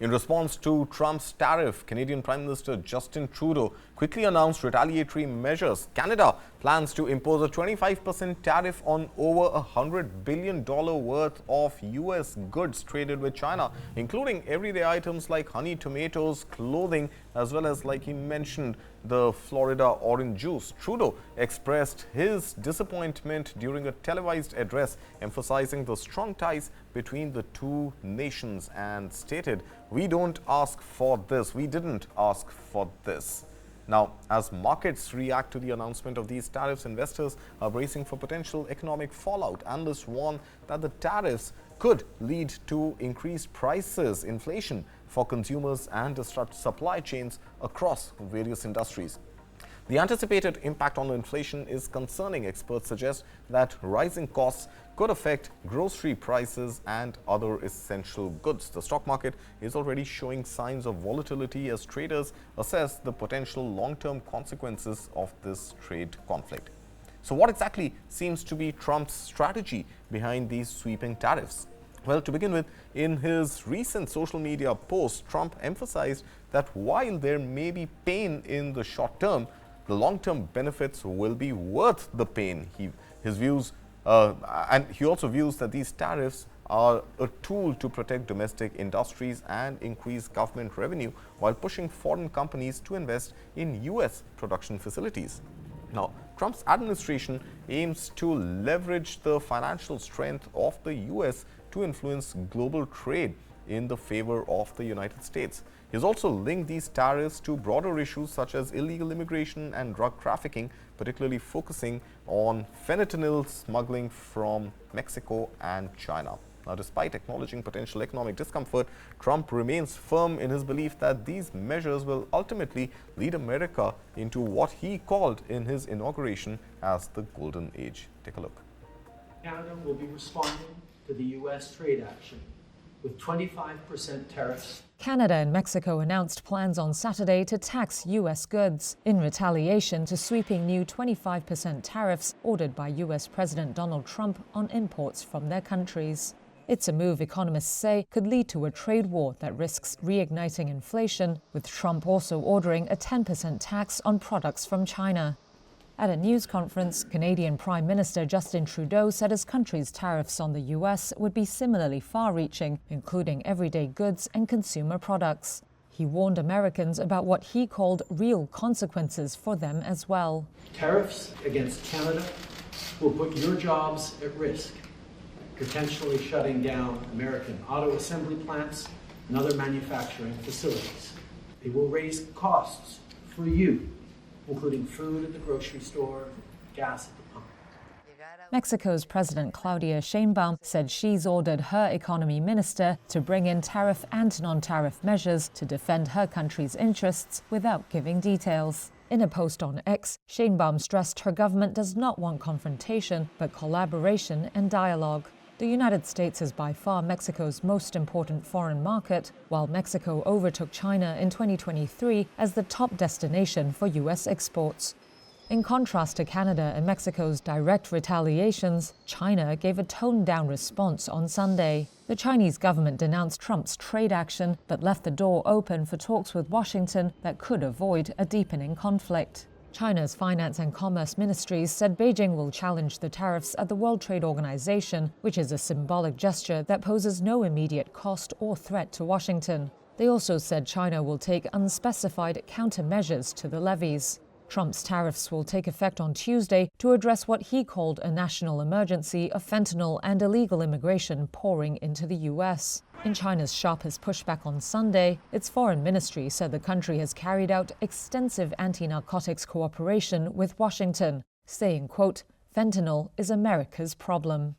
In response to Trump's tariff, Canadian Prime Minister Justin Trudeau quickly announced retaliatory measures. Canada plans to impose a 25% tariff on over $100 billion worth of U.S. goods traded with China, including everyday items like honey, tomatoes, clothing, as well as, like he mentioned, the Florida orange juice. Trudeau expressed his disappointment during a televised address, emphasizing the strong ties between the two nations and stated, "We don't ask for this. We didn't ask for this." Now, as markets react to the announcement of these tariffs, investors are bracing for potential economic fallout. Analysts warn that the tariffs could lead to increased prices, inflation for consumers, and disrupt supply chains across various industries. The anticipated impact on inflation is concerning. Experts suggest that rising costs could affect grocery prices and other essential goods. The stock market is already showing signs of volatility as traders assess the potential long-term consequences of this trade conflict. So what exactly seems to be Trump's strategy behind these sweeping tariffs? Well, to begin with, in his recent social media post, Trump emphasized that while there may be pain in the short term, the long-term benefits will be worth the pain. His views, and he also views that these tariffs are a tool to protect domestic industries and increase government revenue while pushing foreign companies to invest in U.S. production facilities. Now, Trump's administration aims to leverage the financial strength of the U.S. to influence global trade in the favor of the United States. He's also linked these tariffs to broader issues such as illegal immigration and drug trafficking, particularly focusing on fentanyl smuggling from Mexico and China. Now, despite acknowledging potential economic discomfort, Trump remains firm in his belief that these measures will ultimately lead America into what he called in his inauguration as the Golden Age. Take a look. Canada will be responding to the U.S. trade action with 25% tariffs. Canada and Mexico announced plans on Saturday to tax U.S. goods in retaliation to sweeping new 25% tariffs ordered by U.S. President Donald Trump on imports from their countries. It's a move economists say could lead to a trade war that risks reigniting inflation, with Trump also ordering a 10% tax on products from China. At a news conference, Canadian Prime Minister Justin Trudeau said his country's tariffs on the U.S. would be similarly far-reaching, including everyday goods and consumer products. He warned Americans about what he called real consequences for them as well. Tariffs against Canada will put your jobs at risk, potentially shutting down American auto assembly plants and other manufacturing facilities. They will raise costs for you, including food at the grocery store, gas at the pump. Mexico's President Claudia Sheinbaum said she's ordered her economy minister to bring in tariff and non-tariff measures to defend her country's interests without giving details. In a post on X, Sheinbaum stressed her government does not want confrontation, but collaboration and dialogue. The United States is by far Mexico's most important foreign market, while Mexico overtook China in 2023 as the top destination for U.S. exports. In contrast to Canada and Mexico's direct retaliations, China gave a toned-down response on Sunday. The Chinese government denounced Trump's trade action, but left the door open for talks with Washington that could avoid a deepening conflict. China's Finance and Commerce ministries said Beijing will challenge the tariffs at the World Trade Organization, which is a symbolic gesture that poses no immediate cost or threat to Washington. They also said China will take unspecified countermeasures to the levies. Trump's tariffs will take effect on Tuesday to address what he called a national emergency of fentanyl and illegal immigration pouring into the U.S. In China's sharpest pushback on Sunday, its foreign ministry said the country has carried out extensive anti-narcotics cooperation with Washington, saying, quote, "Fentanyl is America's problem."